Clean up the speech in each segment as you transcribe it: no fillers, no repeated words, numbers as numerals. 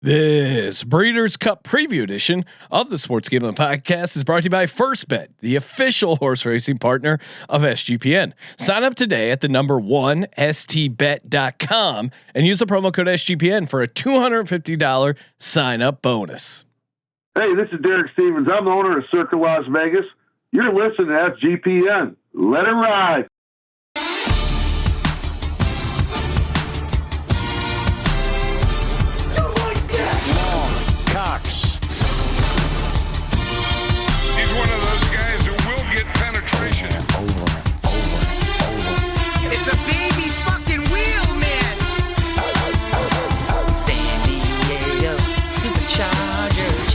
This Breeders' Cup Preview Edition of the Sports Gambling Podcast is brought to you by First Bet, the official horse racing partner of SGPN. Sign up today at the number 1 stbet.com and use the promo code SGPN for a $250 sign up bonus. Hey, this is Derek Stevens. I'm the owner of Circa Las Vegas. You're listening to SGPN. Let it ride. He's one of those guys who will get penetration. Over. It's a baby fucking wheel, man. San Diego Superchargers.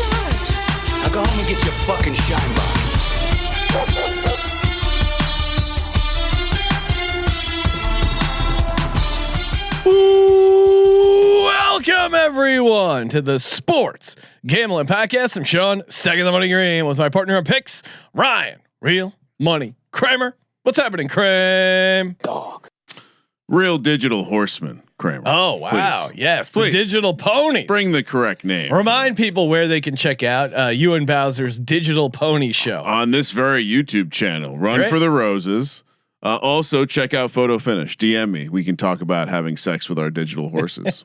Now go home and get your fucking shine box. Welcome everyone to the Sports Gambling Podcast. I'm Sean, stacking the money green with my partner in picks, Ryan, Real Money Kramer. What's happening, Kramer? Dog. Real Digital Horseman, Kramer. Oh wow, Please. yes, Please. the Digital Pony. Bring the correct name. Remind people where they can check out you and Bowser's Digital Pony Show on this very YouTube channel. Run Great. for the Roses. Also, check out Photo Finish. DM me. We can talk about having sex with our digital horses.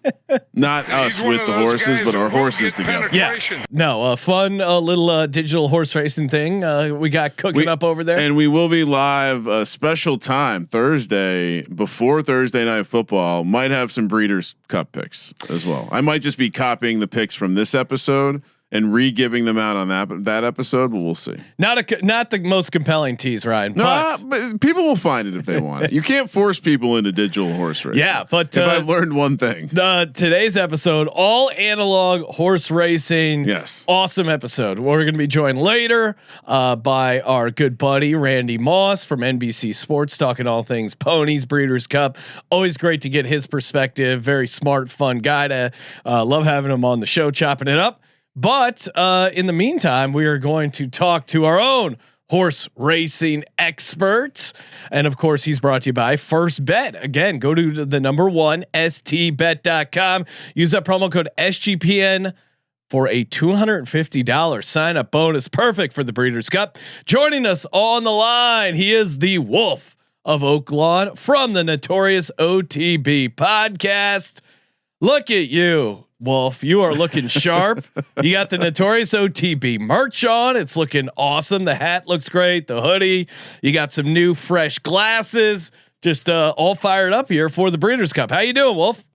Not us with the horses, but our horses together. Yes. No, a fun little digital horse racing thing we got cooking up over there. And we will be live a special time Thursday before Thursday Night Football. Might have some Breeders' Cup picks as well. I might just be copying the picks from this episode and re-giving them out on that episode, but we'll see. Not the most compelling tease, Ryan. But people will find it if they want it. You can't force people into digital horse racing. Yeah, but if I've learned one thing, today's episode, all analog horse racing. Yes, awesome episode. We're going to be joined later by our good buddy Randy Moss from NBC Sports, talking all things ponies, Breeders' Cup. Always great to get his perspective. Very smart, fun guy. To love having him on the show, chopping it up. But in the meantime, we are going to talk to our own horse racing experts. And of course, he's brought to you by First Bet. Again, go to the number 1 stbet.com. Use that promo code SGPN for a $250 sign up bonus. Perfect for the Breeders' Cup. Joining us on the line, he is the Wolf of Oaklawn from the Notorious OTB podcast. Look at you, Wolf. You are looking sharp. You got the Notorious OTB merch on. It's looking awesome. The hat looks great. The hoodie. You got some new fresh glasses. Just all fired up here for the Breeders' Cup. How you doing, Wolf?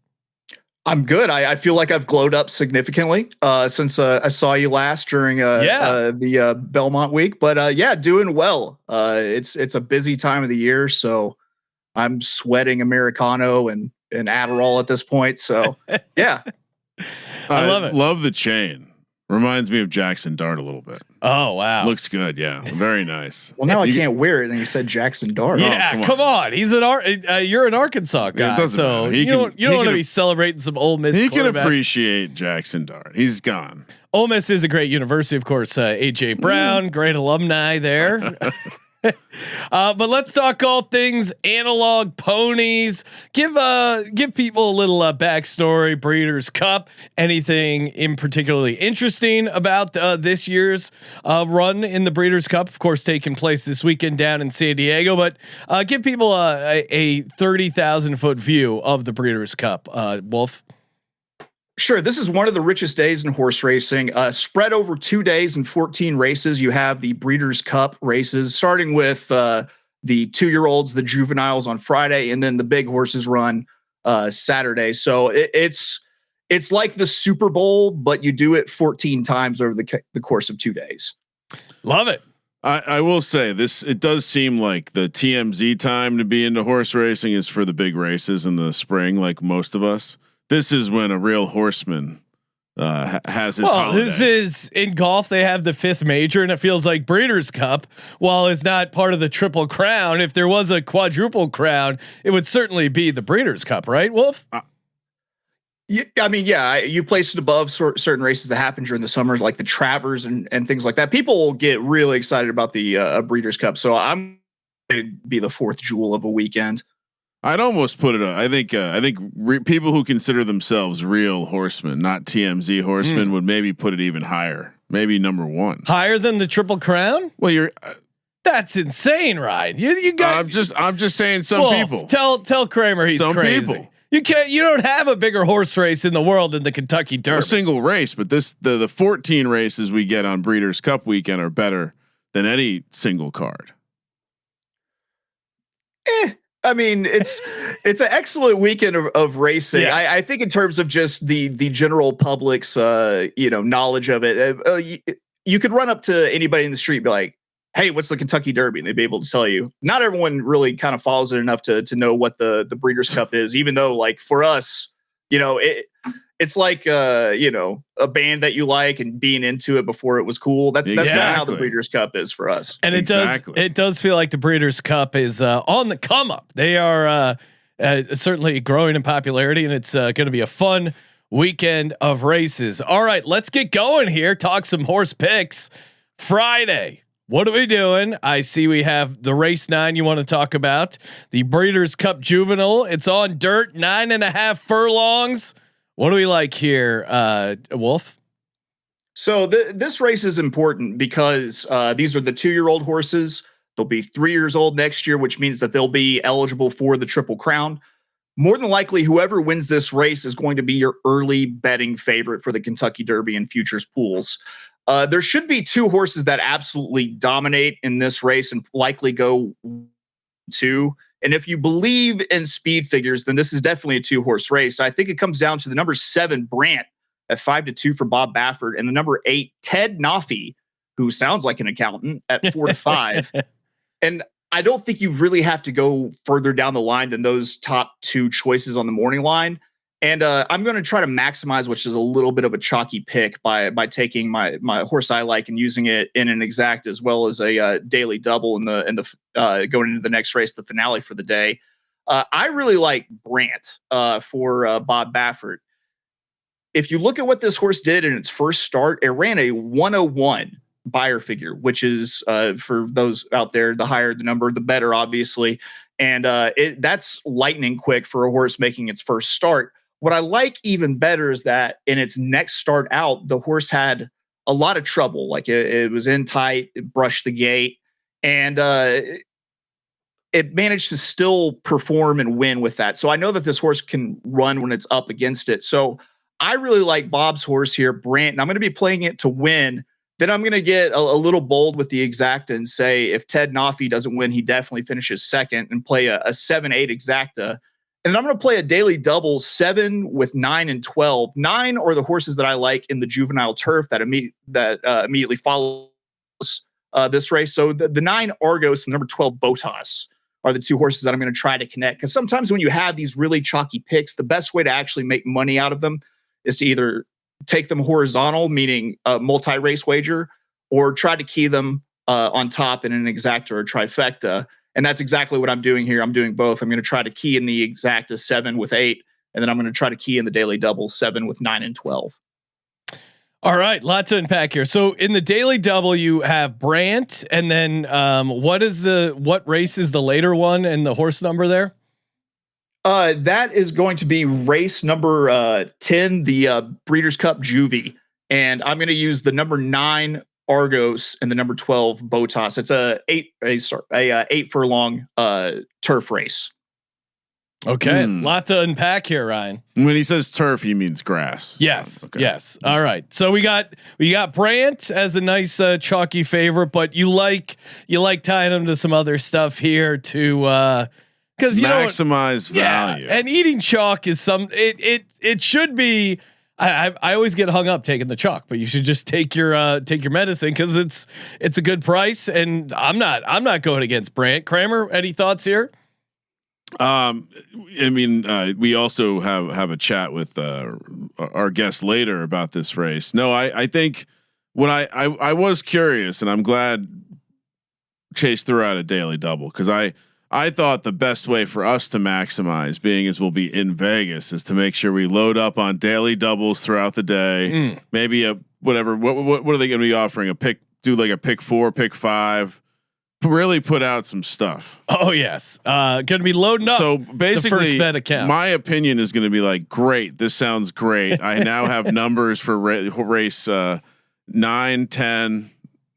I'm good. I feel like I've glowed up significantly since I saw you last during the Belmont week. But yeah, doing well. It's a busy time of the year, so I'm sweating Americano and Adderall at this point. So yeah. I love it. Love the chain. Reminds me of Jackson Dart a little bit. Oh wow, looks good. Yeah, very nice. Well, now I can't wear it, and you said Jackson Dart. Yeah, come on. He's you're an Arkansas guy, yeah, so you don't want to be celebrating some Ole Miss. He can appreciate Jackson Dart. He's gone. Ole Miss is a great university, of course. AJ Brown, great alumni there. But let's talk all things analog ponies. Give people a little backstory. Breeders' Cup. Anything in particularly interesting about this year's run in the Breeders' Cup? Of course, taking place this weekend down in San Diego. But give people a 30,000 foot view of the Breeders' Cup. Wolf. Sure. This is one of the richest days in horse racing. Spread over 2 days and 14 races. You have the Breeders' Cup races, starting with the 2-year-olds, the juveniles on Friday, and then the big horses run Saturday. So it's like the Super Bowl, but you do it 14 times over the course of 2 days. Love it. I will say this: it does seem like the TMZ time to be into horse racing is for the big races in the spring, like most of us. This is when a real horseman has his holiday. This is in golf. They have the 5th major, and it feels like Breeders' Cup. While it's not part of the Triple Crown, if there was a quadruple crown, it would certainly be the Breeders' Cup, right, Wolf? Yeah, I mean, yeah, you place it above certain races that happen during the summers, like the Travers and things like that. People will get really excited about the Breeders' Cup. So I'm going to be the 4th jewel of a weekend. I'd almost put it. I think people who consider themselves real horsemen, not TMZ horsemen, would maybe put it even higher. Maybe number one, higher than the Triple Crown. Well, you're. That's insane, Ryan. You got. I'm just saying. Some people tell Kramer he's some crazy. People. You don't have a bigger horse race in the world than the Kentucky Derby. A single race, but the 14 races we get on Breeders' Cup weekend are better than any single card. I mean, it's an excellent weekend of racing. Yes. I think in terms of just the general public's knowledge of it, you could run up to anybody in the street and be like, "Hey, what's the Kentucky Derby?" And they'd be able to tell you. Not everyone really kind of follows it enough to know what the Breeders' Cup is, even though, like, for us, it's like a band that you like and being into it before it was cool. That's not how the Breeders' Cup is for us. And it does feel like the Breeders' Cup is on the come up. They are certainly growing in popularity, and it's going to be a fun weekend of races. All right, let's get going here. Talk some horse picks. Friday. What are we doing? I see we have the race 9 you want to talk about. The Breeders' Cup Juvenile. It's on dirt, 9.5 furlongs. What do we like here, Wolf? So this race is important because these are the 2-year-old horses. They'll be 3 years old next year, which means that they'll be eligible for the Triple Crown. More than likely, whoever wins this race is going to be your early betting favorite for the Kentucky Derby and futures pools. There should be 2 horses that absolutely dominate in this race and likely go 2. And if you believe in speed figures, then this is definitely a 2-horse race. I think it comes down to the number 7 Brant at 5-2 for Bob Baffert, and the number 8 Ted Noffey, who sounds like an accountant, at 4-5. And I don't think you really have to go further down the line than those top 2 choices on the morning line. And I'm going to try to maximize, which is a little bit of a chalky pick, by taking my horse I like and using it in an exact as well as a daily double in the going into the next race, the finale for the day. I really like Brant for Bob Baffert. If you look at what this horse did in its first start, it ran a 101 buyer figure, which is for those out there, the higher the number, the better, obviously. And that's lightning quick for a horse making its first start. What I like even better is that in its next start out, the horse had a lot of trouble. Like it was in tight, it brushed the gate, and it managed to still perform and win with that. So I know that this horse can run when it's up against it. So I really like Bob's horse here, Brant, and I'm going to be playing it to win. Then I'm going to get a little bold with the exacta and say if Ted Noffey doesn't win, he definitely finishes second, and play a 7-8 exacta. And I'm going to play a daily double 7 with 9 and 12. 9 are the horses that I like in the juvenile turf that immediately follows this race. So the 9 Argos and number 12 Botas are the 2 horses that I'm going to try to connect. Because sometimes when you have these really chalky picks, the best way to actually make money out of them is to either take them horizontal, meaning a multi-race wager, or try to key them on top in an exacta or a trifecta. And that's exactly what I'm doing here. I'm doing both. I'm going to try to key in the exacta 7 with 8, and then I'm going to try to key in the daily double 7 with 9 and 12. All right, lots to unpack here. So in the daily double, you have Brant, and then what race is the later one and the horse number there? That is going to be race number 10, the Breeders' Cup Juvie, and I'm going to use the number 9 Argos and the number 12 Botas. It's a 8 furlong turf race. Okay, lot to unpack here, Ryan. When he says turf, he means grass. Yes, okay. Yes. All right. So we got Brant as a nice chalky favorite, but you like tying him to some other stuff here to because you maximize value. And eating chalk is it should be. I always get hung up taking the chalk, but you should just take your medicine because it's a good price, and I'm not going against Brant. Kramer, any thoughts here? I mean, we also have a chat with our guest later about this race. No, I think what I was curious, and I'm glad Chase threw out a daily double, because I thought the best way for us to maximize, being as we'll be in Vegas, is to make sure we load up on daily doubles throughout the day. Maybe a whatever. What are they going to be offering? Do like a pick 4, pick 5, really put out some stuff. Oh yes, going to be loading up. So the basically, first bet account. my opinion is going to be like, great. This sounds great. I now have numbers for race 9, 10.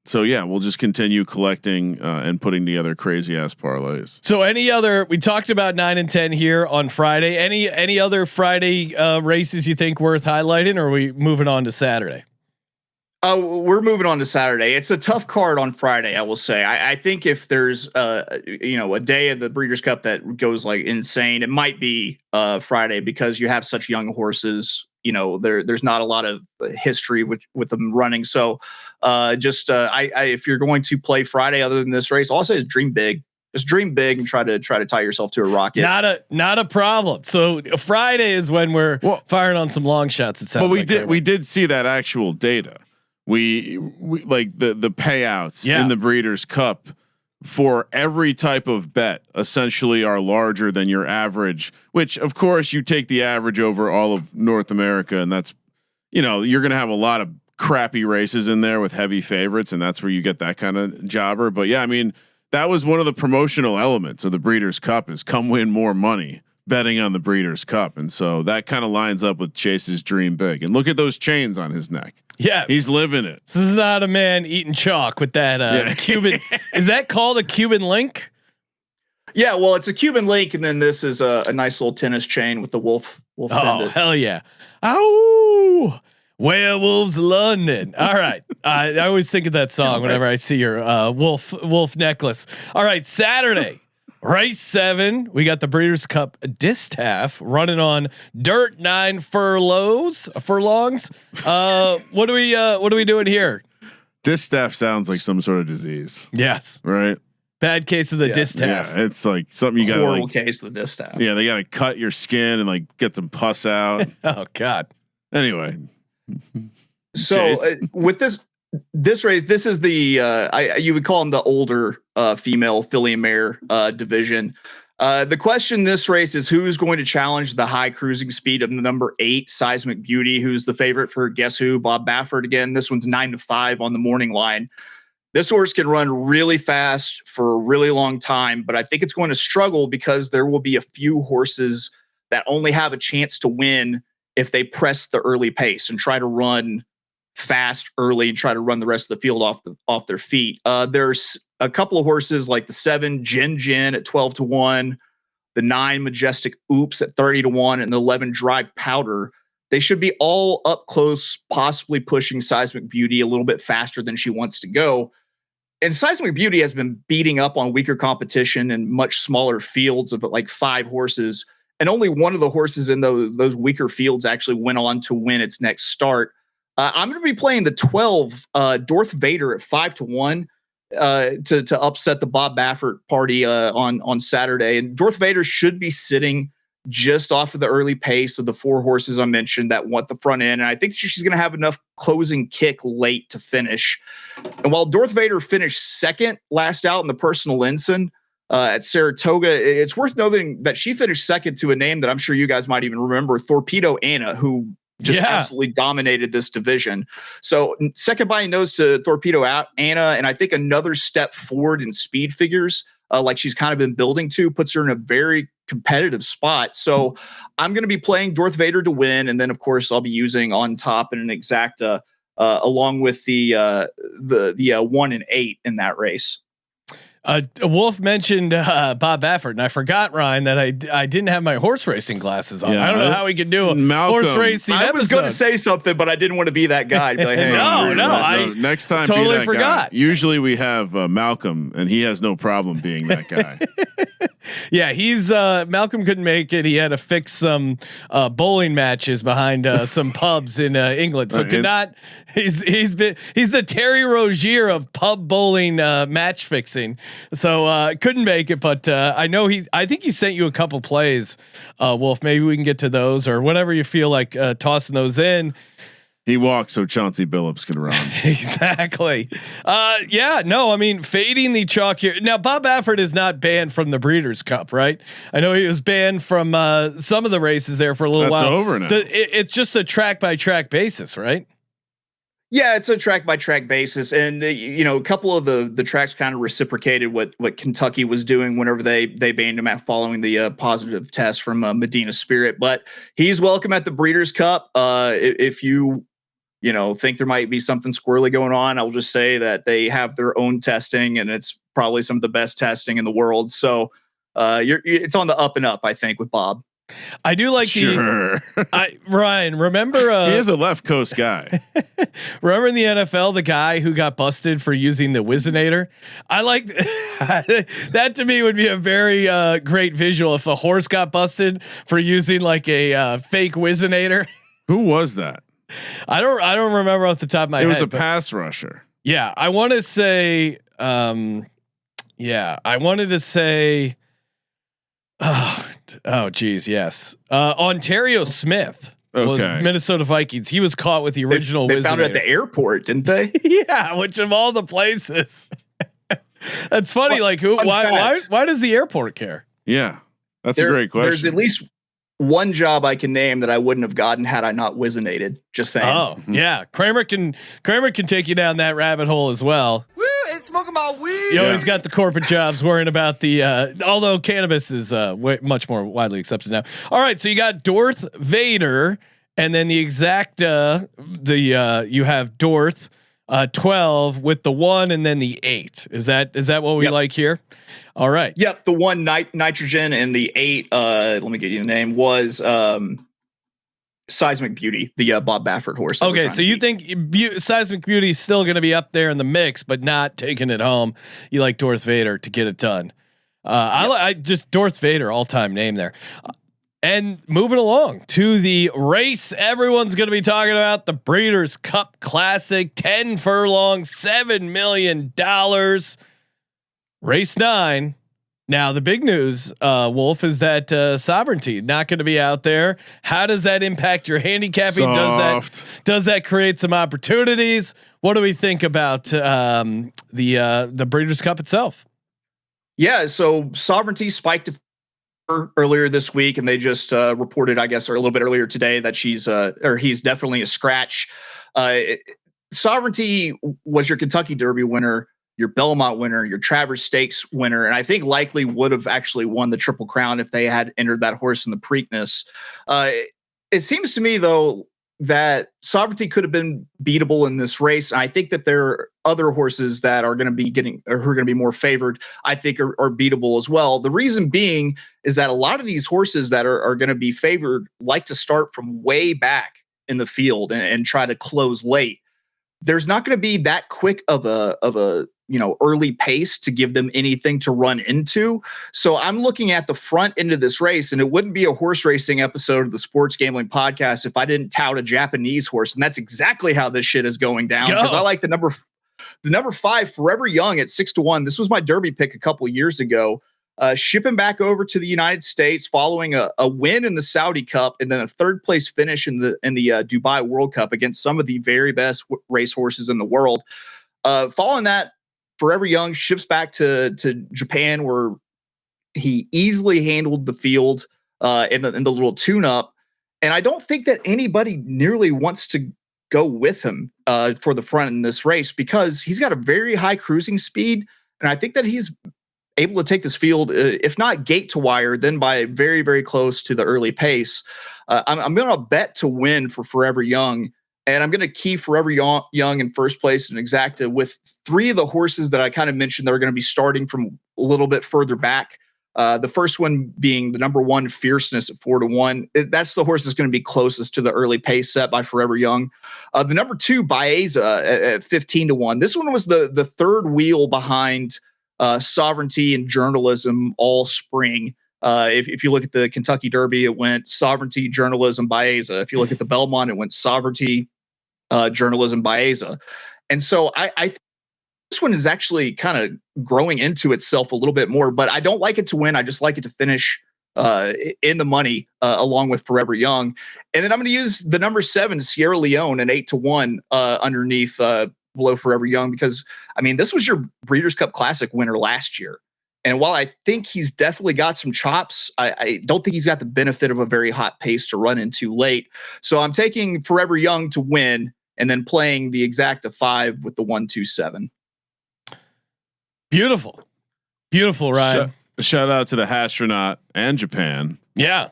So yeah, we'll just continue collecting and putting together crazy ass parlays. So any other? We talked about 9 and 10 here on Friday. Any other Friday races you think worth highlighting, or are we moving on to Saturday? We're moving on to Saturday. It's a tough card on Friday, I will say. I think if there's a day of the Breeders' Cup that goes like insane, it might be Friday because you have such young horses. There's not a lot of history with them running. So if you're going to play Friday other than this race, all I say is dream big. Just dream big and try to tie yourself to a rocket. Not a problem. So Friday is when we're firing on some long shots. It sounds. But we did see that actual data. We like the payouts in the Breeders' Cup for every type of bet essentially are larger than your average, which of course you take the average over all of North America. And that's, you're going to have a lot of crappy races in there with heavy favorites. And that's where you get that kind of jobber. But yeah, I mean, that was one of the promotional elements of the Breeders' Cup is come win more money betting on the Breeders' Cup. And so that kind of lines up with Chase's dream big. And look at those chains on his neck. Yes. He's living it. This is not a man eating chalk with that Cuban. Is that called a Cuban link? Yeah, well, it's a Cuban link, and then this is a nice little tennis chain with the wolf. Oh, pendant. hell yeah. Oh, Werewolves London. All right. I always think of that song whenever I see your wolf necklace. All right, Saturday. Race 7, we got the Breeders' Cup distaff running on dirt 9 furlongs. What are we doing here? Distaff sounds like some sort of disease. Yes. Right. Bad case of the distaff. Yeah, it's like something you got to horrible case of the distaff. Yeah, they got to cut your skin and like get some pus out. Oh God. Anyway. So with this race, this is the you would call them the older female filly and mare division. The question this race is who's going to challenge the high cruising speed of the number 8 Seismic Beauty, who's the favorite for guess who? Bob Baffert again. This one's 9-5 on the morning line. This horse can run really fast for a really long time, but I think it's going to struggle because there will be a few horses that only have a chance to win if they press the early pace and try to run fast early and try to run the rest of the field off their feet. There's a couple of horses like the 7 Gin at 12-1, the 9 Majestic Oops at 30-1, and the 11 Dry Powder. They should be all up close, possibly pushing Seismic Beauty a little bit faster than she wants to go. And Seismic Beauty has been beating up on weaker competition and much smaller fields of like 5 horses. And only one of the horses in those weaker fields actually went on to win its next start. I'm going to be playing the 12 Darth Vader at 5-1 to upset the Bob Baffert party on Saturday. And Darth Vader should be sitting just off of the early pace of the 4 horses I mentioned that want the front end. And I think she's going to have enough closing kick late to finish. And while Darth Vader finished second last out in the personal ensign at Saratoga, it's worth noting that she finished second to a name that I'm sure you guys might even remember, Torpedo Anna, who just absolutely dominated this division. So second by nose to Torpedo Anna, and I think another step forward in speed figures, like she's kind of been building to, puts her in a very competitive spot. So I'm going to be playing Darth Vader to win, and then of course I'll be using On Top and an Exacta along with the 1 and 8 in that race. Wolf mentioned Bob Baffert, and I forgot, Ryan, that I didn't have my horse racing glasses on. I don't know how we could do a horse racing. I was going to say something, but I didn't want to be that guy. Like, hey, no. Next time, totally forgot. Guy. Usually we have Malcolm, and he has no problem being that guy. Yeah, he's Malcolm couldn't make it. He had to fix some bowling matches behind some pubs in England, so could not. He's the Terry Rozier of pub bowling match fixing. So couldn't make it, but I think he sent you a couple plays, Wolf. Maybe we can get to those or whenever you feel like tossing those in. He walks so Chauncey Billups can run. Exactly. I mean, fading the chalk here. Now, Bob Baffert is not banned from the Breeders' Cup, right? I know he was banned from some of the races there for a little while. That's over now. It's just a track by track basis, right? Yeah, it's a track by track basis, and a couple of the tracks kind of reciprocated what Kentucky was doing whenever they banned him out following the positive test from Medina Spirit. But he's welcome at the Breeders' Cup. If you think there might be something squirrely going on, I'll just say that they have their own testing, and it's probably some of the best testing in the world. So it's on the up and up, I think, with Bob. I do like Ryan. Remember, he is a left coast guy. Remember in the NFL, the guy who got busted for using the Whizzinator. I like that. To me, would be a very great visual if a horse got busted for using like a fake Whizzinator. Who was that? I don't remember off the top of my head. It was a pass rusher. Yeah, I want to say. I wanted to say. Oh geez, yes. Ontario Smith was Minnesota Vikings. He was caught with the original. They found it at the airport, didn't they? Yeah, which of all the places? That's funny. Like who? Why does the airport care? Yeah, that's a great question. There's at least one job I can name that I wouldn't have gotten had I not whizzinated. Just saying. Oh yeah, Kramer can take you down that rabbit hole as well. And smoking my weed. You always got the corporate jobs worrying about the. Although cannabis is much more widely accepted now. All right, so you got Darth Vader, and then the exact you have Darth 12 with the 1 and then the 8. Is that what we like here? All right. Yep. The 1 nitrogen and the 8. Let me get you the name. Was Seismic Beauty, the Bob Baffert horse. Okay, so you think Seismic Beauty is still going to be up there in the mix, but not taking it home. You like Darth Vader to get it done. I just Darth Vader, all time name there. And moving along to the race, everyone's going to be talking about the Breeders' Cup Classic, 10 furlongs, $7 million. Race 9. Now the big news, Wolf, is that Sovereignty not going to be out there. How does that impact your handicapping? Does that create some opportunities? What do we think about the Breeders' Cup itself? Yeah, so Sovereignty spiked earlier this week, and they just reported, I guess, or a little bit earlier today, that he's definitely a scratch. Sovereignty was your Kentucky Derby winner, your Belmont winner, your Travers Stakes winner, and I think likely would have actually won the Triple Crown if they had entered that horse in the Preakness. It seems to me, though, that Sovereignty could have been beatable in this race. And I think that there are other horses that are going to be who are going to be more favored, I think are beatable as well. The reason being is that a lot of these horses that are going to be favored like to start from way back in the field and try to close late. There's not going to be that quick of a early pace to give them anything to run into. So I'm looking at the front end of this race, and it wouldn't be a horse racing episode of the Sports Gambling Podcast if I didn't tout a Japanese horse. And that's exactly how this shit is going down, because I like the number 5, Forever Young, at 6-1. This was my Derby pick a couple years ago. Shipping back over to the United States following a win in the Saudi Cup and then a 3rd place finish in the Dubai World Cup against some of the very best race horses in the world. Following that, Forever Young ships back to Japan, where he easily handled the field in the little tune-up. And I don't think that anybody nearly wants to go with him for the front in this race, because he's got a very high cruising speed. And I think that he's able to take this field, if not gate to wire, then by very, very close to the early pace. I'm going to bet to win for Forever Young. And I'm going to key Forever Young in first place in exacta with 3 of the horses that I kind of mentioned that are going to be starting from a little bit further back. The first one being the number 1, Fierceness, at 4-1. That's the horse that's going to be closest to the early pace set by Forever Young. The number 2, Baeza, at 15-1. This one was the 3rd wheel behind Sovereignty and Journalism all spring. If you look at the Kentucky Derby, it went Sovereignty, Journalism, Baeza. If you look at the Belmont, it went Sovereignty, Journalism, Baeza. And so I think this one is actually kind of growing into itself a little bit more, but I don't like it to win. I just like it to finish in the money along with Forever Young. And then I'm going to use the number 7, Sierra Leone, an 8-1 underneath below Forever Young, because I mean, this was your Breeders' Cup Classic winner last year. And while I think he's definitely got some chops, I don't think he's got the benefit of a very hot pace to run into late. So I'm taking Forever Young to win. and then playing the exacta 5 with the 127. Beautiful, Ryan. Shout out to the Hastronaut and Japan. Yeah.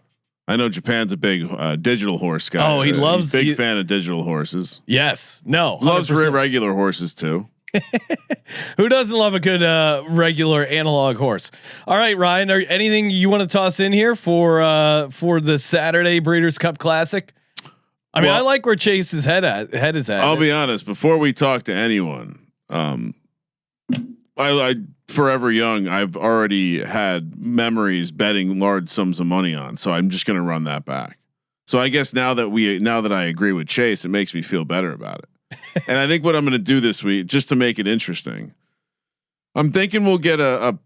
I know Japan's a big digital horse guy. Oh, he's big fan of digital horses. Yes. No. 100%. Loves regular horses too. Who doesn't love a good regular analog horse? All right, Ryan, anything you want to toss in here for the Saturday Breeders' Cup Classic? I mean, I like where Chase's head is at. I'll be honest. Before we talk to anyone, I Forever Young, I've already had memories betting large sums of money on, so I'm just going to run that back. So I guess now that I agree with Chase, it makes me feel better about it. And I think what I'm going to do this week, just to make it interesting, I'm thinking we'll get a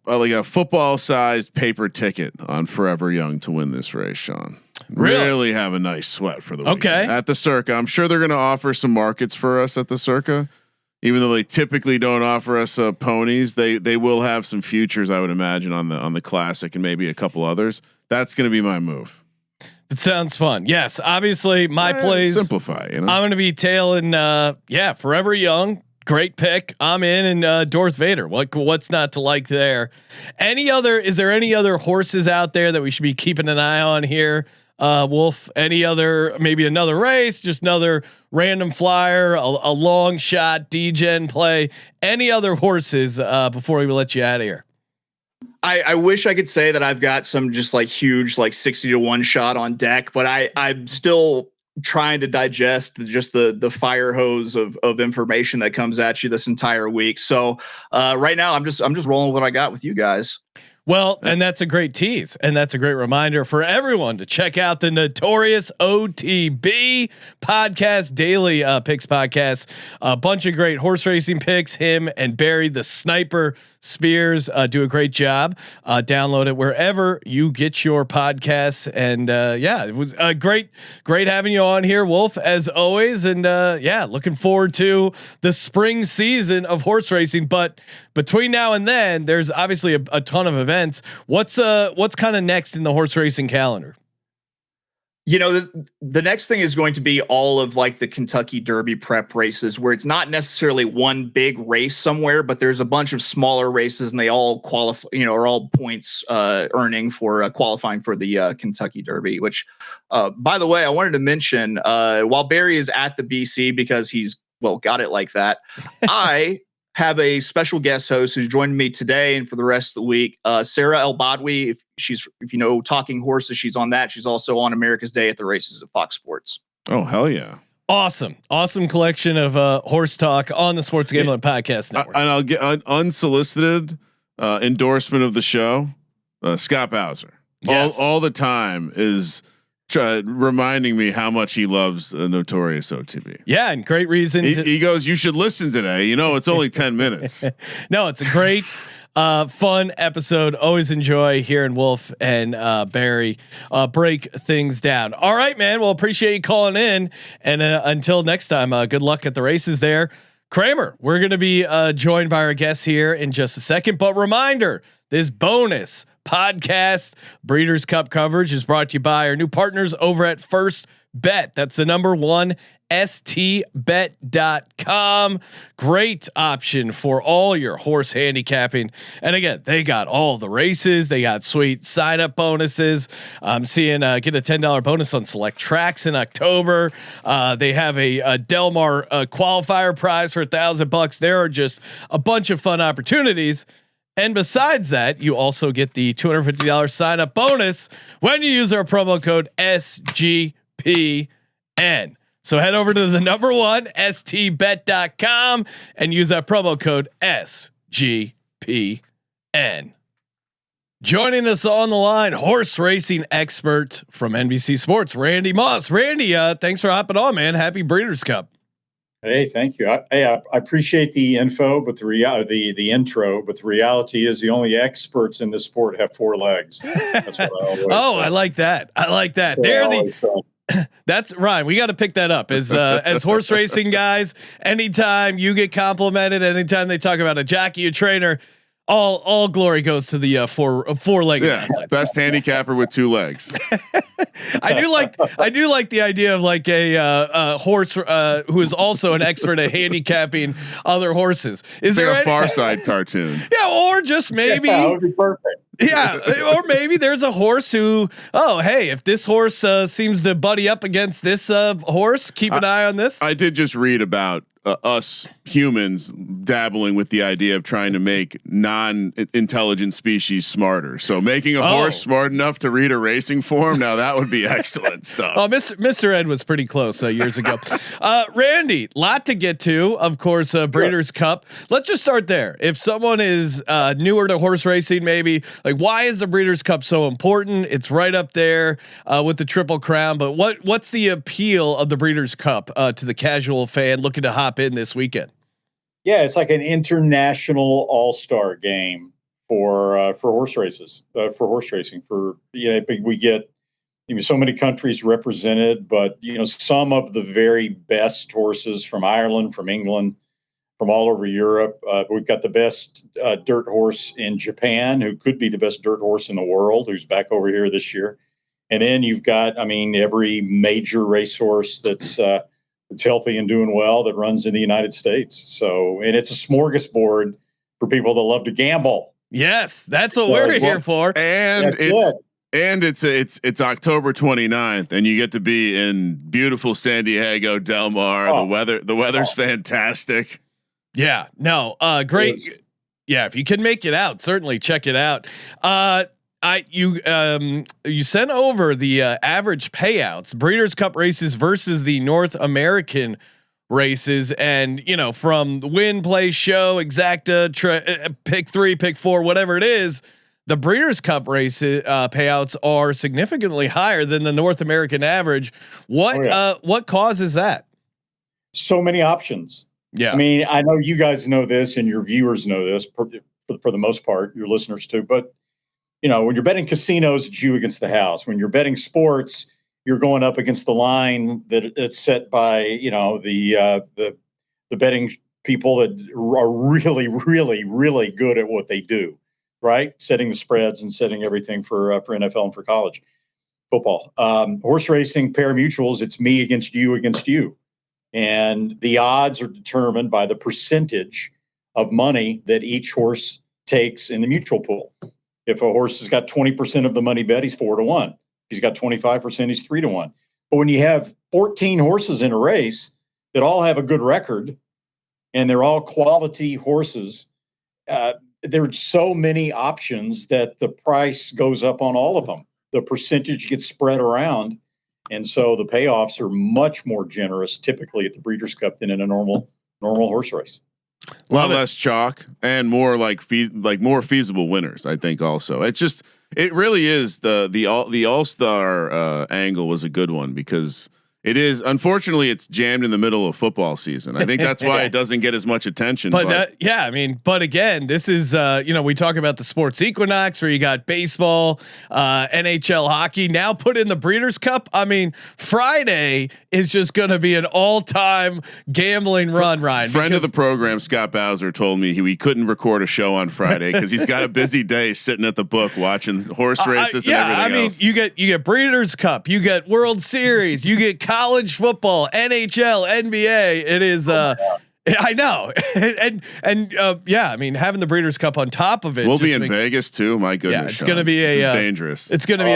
football sized paper ticket on Forever Young to win this race, Sean. Really have a nice sweat for the weekend at the Circa. I'm sure they're going to offer some markets for us at the Circa, even though they typically don't offer us ponies. They will have some futures, I would imagine, on the Classic and maybe a couple others. That's going to be my move. It sounds fun. Yes, obviously my plays simplify. You know, I'm going to be tailing. Forever Young, great pick. I'm in, and Darth Vader. What's not to like there? Is there any other horses out there that we should be keeping an eye on here? Wolf, maybe another race, just another random flyer, a long shot, D-Gen play, any other horses before we let you out of here? I wish I could say that I've got some just like huge, like 60-1 shot on deck, but I'm still trying to digest just the fire hose of information that comes at you this entire week. So right now I'm just rolling what I got with you guys. Well, and that's a great tease, and that's a great reminder for everyone to check out the Notorious OTB podcast, daily picks podcast. A bunch of great horse racing picks. Him and Barry, the sniper Spears, do a great job. Download it wherever you get your podcasts. And it was great having you on here, Wolf, as always. And looking forward to the spring season of horse racing. But between now and then, there's obviously a ton of events. What's kind of next in the horse racing calendar? You know, the next thing is going to be all of like the Kentucky Derby prep races, where it's not necessarily one big race somewhere, but there's a bunch of smaller races, and they all qualify. You know, are all points earning for qualifying for the Kentucky Derby. Which, by the way, I wanted to mention while Barry is at the BC because he's got it like that. I have a special guest host who's joined me today and for the rest of the week. Sarah El Badwi, if you know Talking Horses, she's on that. She's also on America's Day at the Races at Fox Sports. Oh, hell yeah. Awesome collection of horse talk on the Sports Gambling Podcast Network. And I'll get an unsolicited endorsement of the show. Scott Bowser, yes. all the time is reminding me how much he loves Notorious OTB. Yeah, and great reason. He goes, "You should listen today. You know, it's only 10 minutes." No, it's a great, fun episode. Always enjoy hearing Wolf and Barry break things down. All right, man. Well, appreciate you calling in. And until next time, good luck at the races there. Kramer, we're going to be joined by our guests here in just a second. But reminder, this bonus podcast Breeders' Cup coverage is brought to you by our new partners over at First Bet. That's the number one, stbet.com. Great option for all your horse handicapping. And again, they got all the races. They got sweet sign up bonuses. I'm seeing get a $10 bonus on select tracks in October. They have a Del Mar qualifier prize for $1,000. There are just a bunch of fun opportunities. And besides that, you also get the $250 sign up bonus when you use our promo code SGPN. So head over to the number one, stbet.com, and use that promo code SGPN. Joining us on the line, horse racing expert from NBC Sports, Randy Moss. Randy, thanks for hopping on, man. Happy Breeders' Cup. Hey, thank you. I appreciate the info, but the intro. But the reality is, the only experts in this sport have four legs. That's what I always. Say. I like that. That's Ryan. We got to pick that up as horse racing guys. Anytime you get complimented, anytime they talk about a jockey, a trainer, all glory goes to the four-legged athletes. Best handicapper with two legs. I do like the idea of like a horse who is also an expert at handicapping other horses. Is there a Far Side cartoon? Yeah, or just maybe that would be perfect. Yeah, or maybe there's a horse who, oh hey, if this horse seems to buddy up against this horse, keep an eye on this. I did just read about us humans dabbling with the idea of trying to make non-intelligent species smarter. So making a horse smart enough to read a racing form, now that would be excellent stuff. Oh, Mr. Ed was pretty close years ago. Randy, lot to get to, of course, Breeders' Cup. Let's just start there. If someone is newer to horse racing, maybe like, why is the Breeders' Cup so important? It's right up there with the Triple Crown, but what's the appeal of the Breeders' Cup to the casual fan looking to hop in this weekend? Yeah, it's like an international all-star game for horse races, for horse racing. We get so many countries represented, but some of the very best horses from Ireland, from England, from all over Europe. We've got the best dirt horse in Japan, who could be the best dirt horse in the world, who's back over here this year. And then you've got, every major racehorse that's healthy and doing well that runs in the United States. So, and it's a smorgasbord for people that love to gamble. Yes, that's what we're here for. And it's October 29th, and you get to be in beautiful San Diego Del Mar. The weather's fantastic. Yeah, no, great. Yeah, if you can make it out, certainly check it out. You sent over the average payouts, Breeders' Cup races versus the North American races, and from win, play, show, exacta, pick 3, pick 4, whatever it is, the Breeders' Cup race payouts are significantly higher than the North American average. What causes that? So many options. Yeah, I know you guys know this, and your viewers know this for the most part, your listeners too, but. When you're betting casinos, it's you against the house. When you're betting sports, you're going up against the line that it's set by, the betting people that are really, really, really good at what they do, right? Setting the spreads and setting everything for NFL and for college football. Horse racing, pari-mutuels, it's me against you. And the odds are determined by the percentage of money that each horse takes in the mutual pool. If a horse has got 20% of the money bet, he's 4-1. He's got 25%, he's 3-1. But when you have 14 horses in a race that all have a good record and they're all quality horses, there's so many options that the price goes up on all of them. The percentage gets spread around. And so the payoffs are much more generous typically at the Breeders' Cup than in a normal horse race. A lot less chalk and more more feasible winners. I think also it really is the all-star angle was a good one because it is, unfortunately, it's jammed in the middle of football season. I think that's why it doesn't get as much attention. But but again, this is we talk about the sports equinox where you got baseball, NHL hockey. Now put in the Breeders' Cup. Friday is just going to be an all-time gambling run, Ryan. Friend of the program, Scott Bowser, told me we couldn't record a show on Friday because he's got a busy day sitting at the book watching horse races and everything else. You get Breeders' Cup, you get World Series, you get college football, NHL, NBA. It is I know. and having the Breeders' Cup on top of it. We'll be in Vegas too. My goodness. Yeah, it's going to be dangerous. It's going to be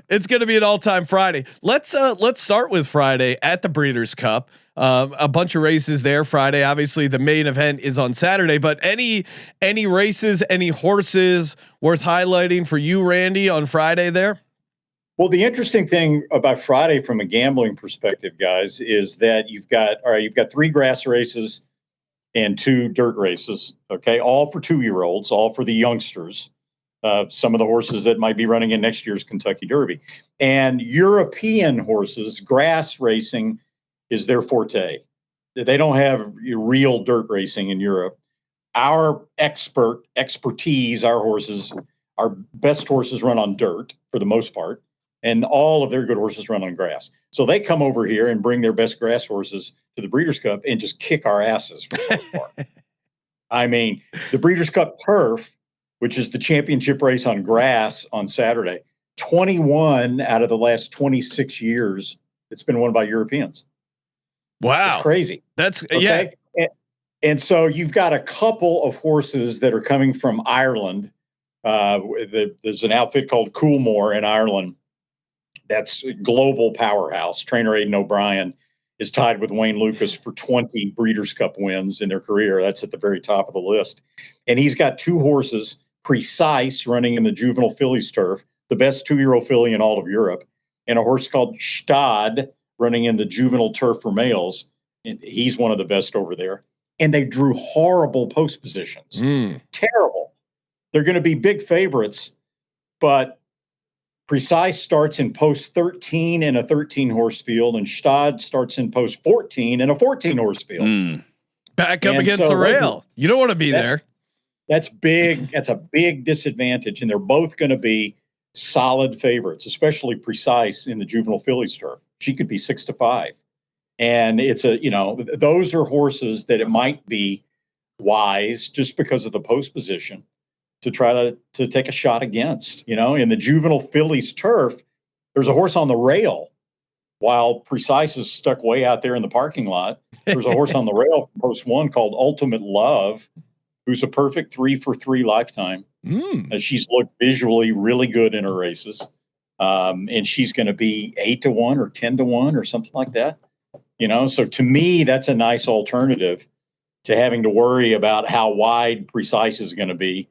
it's going to be an all-time Friday. Let's start with Friday at the Breeders' Cup. A bunch of races there Friday. Obviously the main event is on Saturday, but any races, any horses worth highlighting for you, Randy, on Friday there? Well, the interesting thing about Friday from a gambling perspective, guys, is that you've got 3 grass races and 2 dirt races. Okay. All for 2-year-olds, all for the youngsters. Some of the horses that might be running in next year's Kentucky Derby, and European horses. Grass racing is their forte. They don't have real dirt racing in Europe. Our expertise, our horses, our best horses run on dirt for the most part. And all of their good horses run on grass. So they come over here and bring their best grass horses to the Breeders' Cup and just kick our asses for the most part. The Breeders' Cup turf, which is the championship race on grass on Saturday, 21 out of the last 26 years, it's been won by Europeans. Wow. That's crazy. That's okay. yeah. And so you've got a couple of horses that are coming from Ireland. There's an outfit called Coolmore in Ireland. That's a global powerhouse. Trainer Aidan O'Brien is tied with Wayne Lucas for 20 Breeders' Cup wins in their career. That's at the very top of the list. And he's got two horses, Precise, running in the juvenile fillies turf, the best 2-year-old filly in all of Europe, and a horse called Stad running in the juvenile turf for males. And he's one of the best over there. And they drew horrible post positions. Terrible. They're going to be big favorites, but Precise starts in post 13 in a 13-horse field, and Stad starts in post 14 in a 14-horse field. Back up against the rail. You don't want to be there. That's big. That's a big disadvantage, and they're both going to be solid favorites, especially Precise in the juvenile fillies turf. She could be 6-5, and it's those are horses that it might be wise just because of the post position to try to take a shot against. In the juvenile fillies turf, there's a horse on the rail while Precise is stuck way out there in the parking lot. There's a horse on the rail from post 1 called Ultimate Love, who's a perfect 3-for-3 lifetime. She's looked visually really good in her races. And she's going to be 8-1 or 10-1 or something like that. So to me, that's a nice alternative to having to worry about how wide Precise is going to be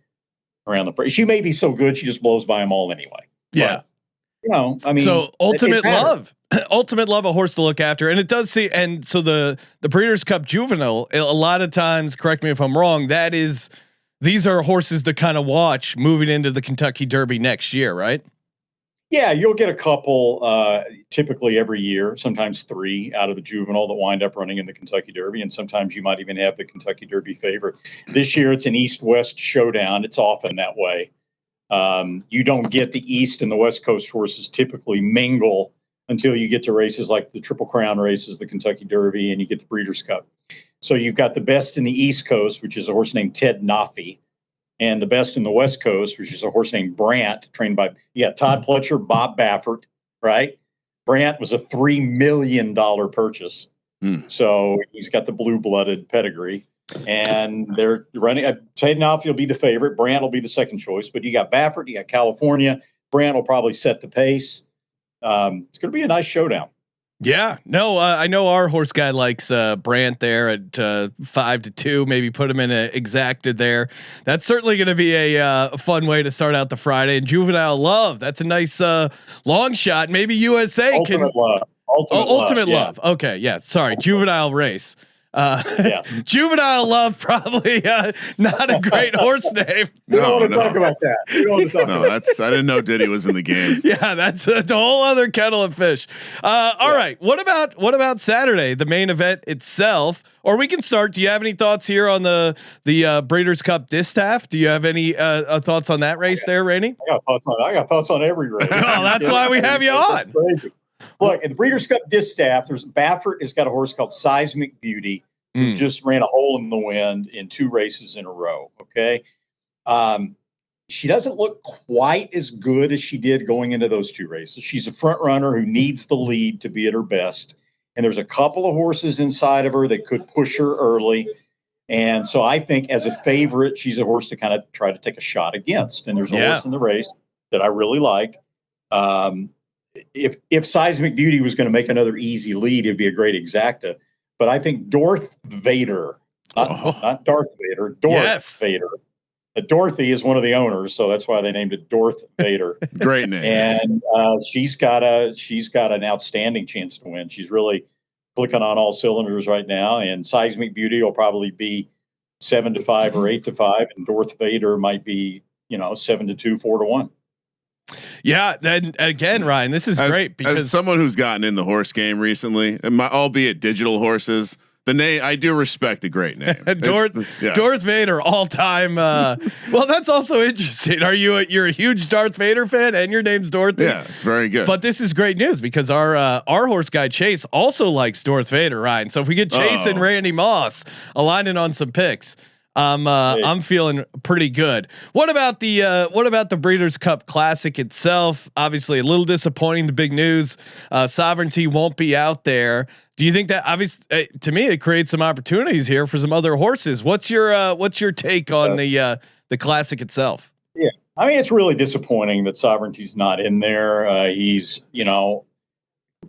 around the. She may be so good, she just blows by them all anyway. Yeah. But, so Ultimate Love, Ultimate Love, a horse to look after. And it does see, and so the Breeders' Cup Juvenile, a lot of times, correct me if I'm wrong, these are horses to kind of watch moving into the Kentucky Derby next year, right? Yeah, you'll get a couple typically every year, sometimes 3 out of the juvenile that wind up running in the Kentucky Derby. And sometimes you might even have the Kentucky Derby favorite. This year it's an East-West showdown. It's often that way. You don't get the East and the West Coast horses typically mingle until you get to races like the Triple Crown races, the Kentucky Derby, and you get the Breeders' Cup. So you've got the best in the East Coast, which is a horse named Ted Nafi, and the best in the West Coast, which is a horse named Brant, trained by Todd Pletcher, Bob Baffert, right? Brant was a $3 million purchase. So he's got the blue-blooded pedigree. And they're running. Ted Nafi will be the favorite. Brant will be the second choice. But you got Baffert, you got California. Brant will probably set the pace. It's going to be a nice showdown. Yeah, no, I know our horse guy likes Brant there at 5-2. Maybe put him in a exacted there. That's certainly going to be a fun way to start out the Friday. And Juvenile Love, that's a nice long shot. Maybe USA Ultimate Love. Ultimate Love. Yeah. Okay, yeah. Sorry, Juvenile Race. Yes. Juvenile Love, probably not a great horse name. We don't want to talk about that. We don't want to talk about that. I didn't know Diddy was in the game. Yeah, that's a whole other kettle of fish. All right. What about Saturday, the main event itself? Or we can start. Do you have any thoughts here on the Breeders' Cup Distaff? Do you have any thoughts on that race there, Randy? I got thoughts on every race. Well, that's why we have you on. Crazy. Look, in the Breeders' Cup Distaff, Baffert has got a horse called Seismic Beauty, who just ran a hole in the wind in 2 races in a row. Okay. She doesn't look quite as good as she did going into those 2 races. She's a front runner who needs the lead to be at her best. And there's a couple of horses inside of her that could push her early. And so I think as a favorite, she's a horse to kind of try to take a shot against. And there's a horse in the race that I really like. If Seismic Beauty was going to make another easy lead, it'd be a great exacta. But I think Darth Vader, not Darth Vader, Vader. Dorothy is one of the owners, so that's why they named it Darth Vader. Great name. And she's got an outstanding chance to win. She's really clicking on all cylinders right now. And Seismic Beauty will probably be 7-5 or 8-5, and Darth Vader might be 7-2, 4-1. Yeah, then again, Ryan, this is great because as someone who's gotten in the horse game recently, albeit digital horses, the name I do respect a great name. Darth Vader, all time. Well, that's also interesting. You're a huge Darth Vader fan, and your name's Dorothy? Yeah, it's very good. But this is great news because our horse guy Chase also likes Darth Vader, Ryan. So if we get Chase and Randy Moss aligning on some picks. I'm feeling pretty good. What about the Breeders' Cup Classic itself? Obviously, a little disappointing. The big news: Sovereignty won't be out there. Do you think that obviously to me it creates some opportunities here for some other horses? What's your take on the Classic itself? Yeah, I mean, it's really disappointing that Sovereignty's not in there. He's,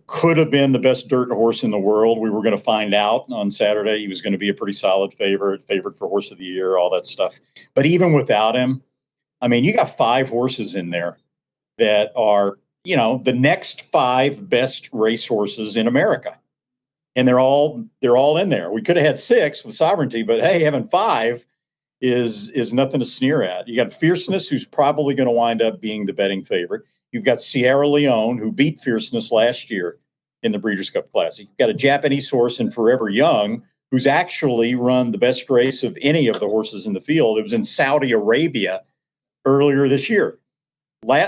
could have been the best dirt horse in the world. We were going to find out on Saturday. He was going to be a pretty solid favorite for horse of the year, all that stuff. But even without him, I mean, you got 5 horses in there that are, the next 5 best race horses in America. And they're all in there. We could have had 6 with Sovereignty, but hey, having 5 is nothing to sneer at. You got Fierceness, who's probably going to wind up being the betting favorite. You've got Sierra Leone, who beat Fierceness last year in the Breeders' Cup Classic. You've got a Japanese horse in Forever Young, who's actually run the best race of any of the horses in the field. It was in Saudi Arabia earlier this year.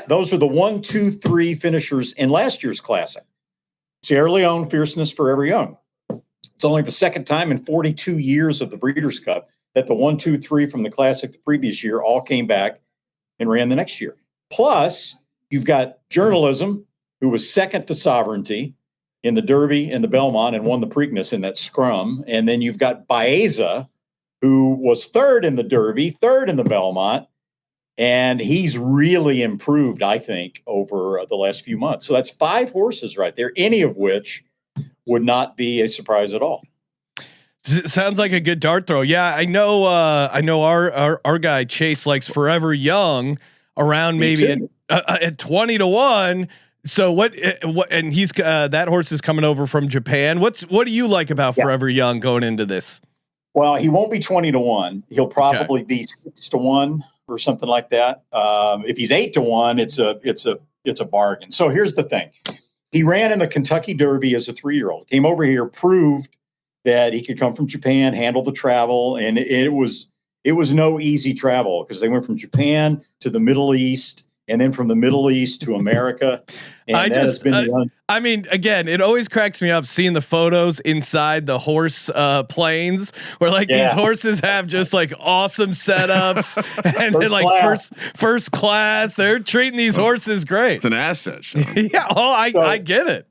Those are the 1, 2, 3 finishers in last year's Classic. Sierra Leone, Fierceness, Forever Young. It's only the second time in 42 years of the Breeders' Cup that the 1, 2, 3 from the Classic the previous year all came back and ran the next year. Plus, you've got Journalism, who was second to Sovereignty in the Derby and the Belmont and won the Preakness in that scrum. And then you've got Baeza, who was third in the Derby, third in the Belmont. And he's really improved, I think, over the last few months. So that's 5 horses right there, any of which would not be a surprise at all. Sounds like a good dart throw. Yeah, I know our guy Chase likes Forever Young around maybe at 20-1. So what? And he's that horse is coming over from Japan. What do you like about Forever Young going into this? Well, he won't be 20-1. He'll probably be 6-1 or something like that. If he's 8-1, it's a bargain. So here's the thing: he ran in the Kentucky Derby as a 3-year-old. Came over here, proved that he could come from Japan, handle the travel, and it was no easy travel because they went from Japan to the Middle East. And then from the Middle East to America. And I mean, again, it always cracks me up seeing the photos inside the horse planes where these horses have just awesome setups and then first class. They're treating these horses great. It's an asset, Sean. Yeah. Oh, I get it.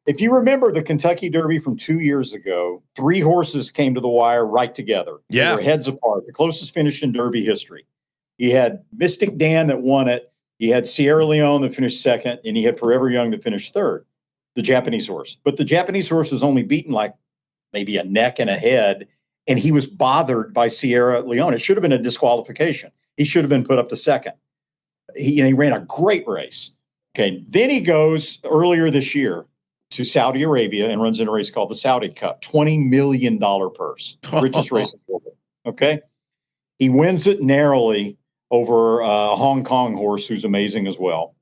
If you remember the Kentucky Derby from 2 years ago, 3 horses came to the wire right together. Yeah. They were heads apart. The closest finish in Derby history. He had Mystic Dan that won it. He had Sierra Leone that finished second, and he had Forever Young that finished third, the Japanese horse. But the Japanese horse was only beaten maybe a neck and a head, and he was bothered by Sierra Leone. It should have been a disqualification. He should have been put up to second. He ran a great race. Okay, then he goes earlier this year to Saudi Arabia and runs in a race called the Saudi Cup, $20 million purse, richest race in the world. Okay, he wins it narrowly over a Hong Kong horse who's amazing as well.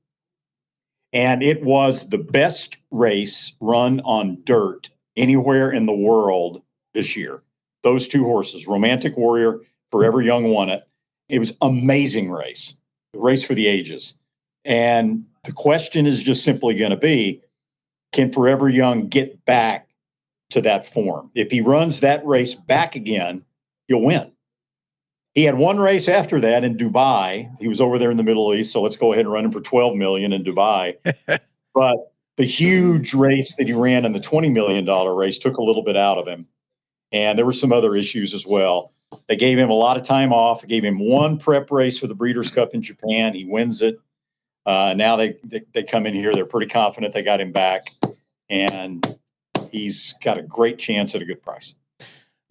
And it was the best race run on dirt anywhere in the world this year. Those 2 horses, Romantic Warrior, Forever Young won it. It was amazing race, the race for the ages. And the question is just simply going to be, can Forever Young get back to that form? If he runs that race back again, he'll win. He had 1 race after that in Dubai. He was over there in the Middle East, so let's go ahead and run him for $12 million in Dubai. But the huge race that he ran in the $20 million race took a little bit out of him. And there were some other issues as well. They gave him a lot of time off. They gave him 1 prep race for the Breeders' Cup in Japan. He wins it. Now they come in here. They're pretty confident they got him back. And he's got a great chance at a good price.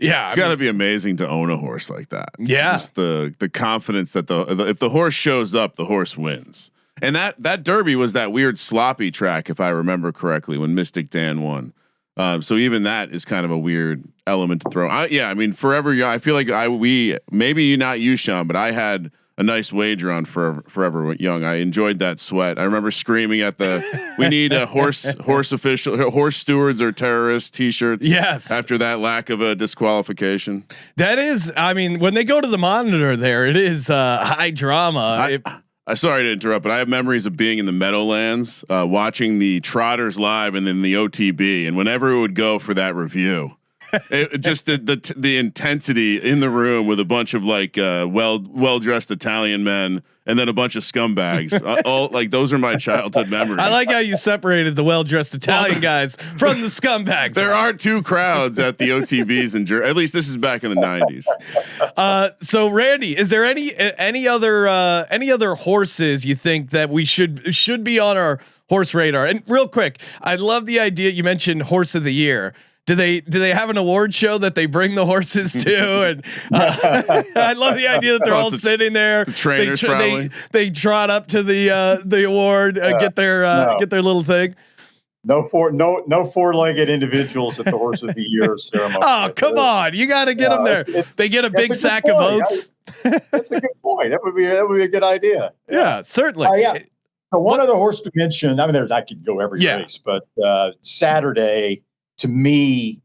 Yeah, it's got to be amazing to own a horse like that. Yeah, just the confidence that if the horse shows up, the horse wins. And that Derby was that weird sloppy track, if I remember correctly, when Mystic Dan won. So even that is kind of a weird element to throw. I mean, Forever Young. I feel like maybe not you, Sean, but I had a nice wager on Forever Young. I enjoyed that sweat. I remember screaming at we need a horse stewards or terrorists t-shirts. Yes. After that lack of a disqualification. That is, I mean, when they go to the monitor there, it is high drama. Sorry to interrupt, but I have memories of being in the Meadowlands, watching the Trotters live and then the OTB. And whenever it would go for that review, Just the intensity in the room with a bunch of like well dressed Italian men and then a bunch of scumbags. All like those are my childhood memories. I like how you separated the well dressed Italian guys from the scumbags. There are two crowds at the OTBs in at least this is back in the 90s. So Randy, is there any other horses you think that we should be on our horse radar? And real quick, I love the idea you mentioned horse of the year. Do they have an award show that they bring the horses to? And I love the idea that they're all sitting there. The trainers they trot up to the award, get their little thing. No four-legged individuals at the horse of the year ceremony. Oh, come on. You got to get them there. They get a big sack of oats. That's a good point. That would be a good idea. Yeah, certainly. So one other horse to mention, I mean, I could go every race, but Saturday, to me,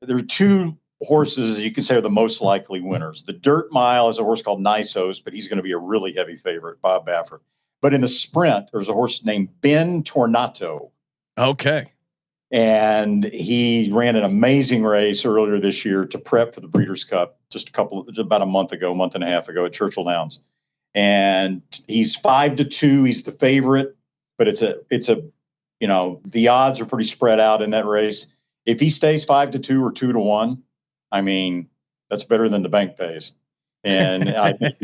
there are two horses you can say are the most likely winners. The Dirt Mile is a horse called Nice Host, but he's going to be a really heavy favorite, Bob Baffert. But in the sprint, there's a horse named Ben Tornato. Okay. And he ran an amazing race earlier this year to prep for the Breeders' Cup just about a month and a half ago at Churchill Downs. And he's 5-2. He's the favorite, but it's a the odds are pretty spread out in that race. If he stays 5-2 or 2-1, I mean, that's better than the bank pays. And I think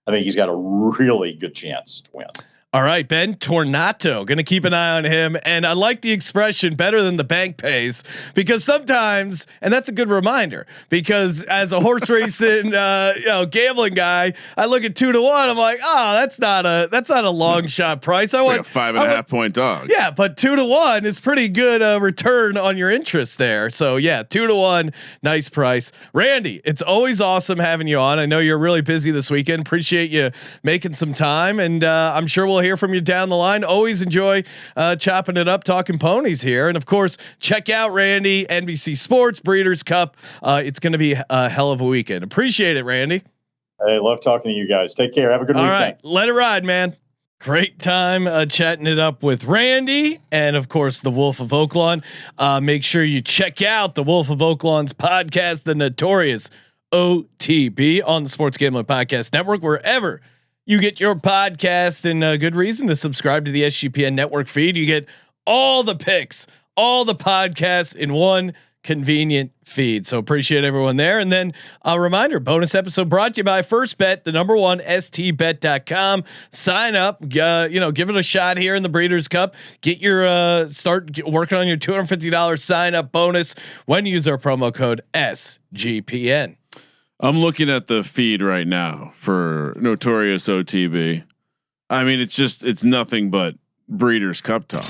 he's got a really good chance to win. All right, Ben Tornato, going to keep an eye on him. And I like the expression better than the bank pays, because sometimes, and that's a good reminder, because as a horse racing, gambling guy, I look at 2-1. I'm like, oh, that's not a long shot price. I want like a 5.5 point dog. Yeah. But 2-1 is pretty good return on your interest there. So yeah, 2-1, nice price. Randy, it's always awesome having you on. I know you're really busy this weekend. Appreciate you making some time. And I'm sure we'll hear from you down the line. Always enjoy chopping it up, talking ponies here. And of course, check out Randy, NBC Sports, Breeders' Cup. It's going to be a hell of a weekend. Appreciate it, Randy. Hey, love talking to you guys. Take care. Have a good weekend. All right, let it ride, man. Great time chatting it up with Randy and of course the Wolf of Oaklawn. Make sure you check out the Wolf of Oaklawn's podcast, the Notorious OTB, on the Sports Gambling Podcast Network, wherever you get your podcast, and a good reason to subscribe to the SGPN network feed. You get all the picks, all the podcasts in one convenient feed. So appreciate everyone there. And then a reminder, bonus episode brought to you by First Bet, the #1 stbet.com. Sign up, give it a shot here in the Breeders' Cup. Get your start working on your $250 sign up bonus when you use our promo code SGPN. I'm looking at the feed right now for Notorious OTB. I mean, it's nothing but Breeders' Cup talk.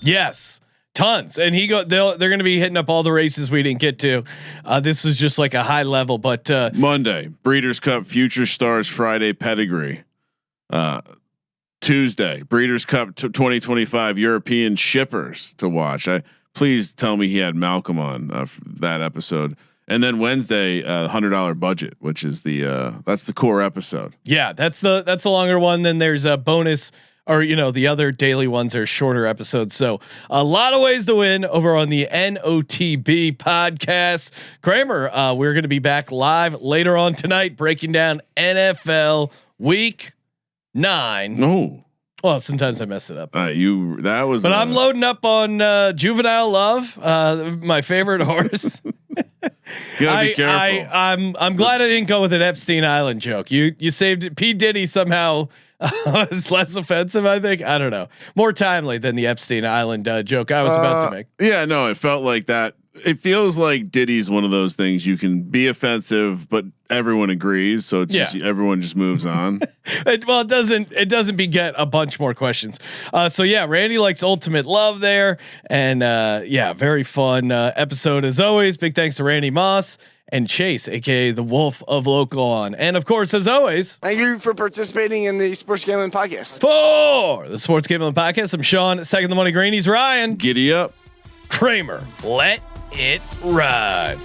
Yes, tons. And they're going to be hitting up all the races we didn't get to. This was just like a high level, but Monday, Breeders' Cup Future Stars Friday Pedigree. Tuesday, Breeders' Cup 2025 European Shippers to watch. Please tell me he had Malcolm on that episode. And then Wednesday, $100 budget, which is that's the core episode. Yeah, that's the longer one. Then there's a bonus, or the other daily ones are shorter episodes. So a lot of ways to win over on the NOTB podcast. Kramer, we're going to be back live later on tonight, breaking down NFL Week 9. No. Well, sometimes I mess it up. But I'm loading up on Juvenile Love, my favorite horse. You gotta be careful. I'm glad I didn't go with an Epstein Island joke. You saved it. P. Diddy somehow was less offensive. I think, I don't know, more timely than the Epstein Island joke I was about to make. Yeah, no, it felt like that. It feels like Diddy's one of those things you can be offensive, but everyone agrees, so it's just everyone just moves on. It doesn't beget a bunch more questions. So yeah, Randy likes Ultimate Love there, and very fun episode as always. Big thanks to Randy Moss and Chase, aka the Wolf of Oaklawn, and of course, as always, thank you for participating in the Sports Gambling Podcast. For the Sports Gambling Podcast, I'm Sean. Second the Money Green. He's Ryan. Giddy up, Kramer. Let it ride.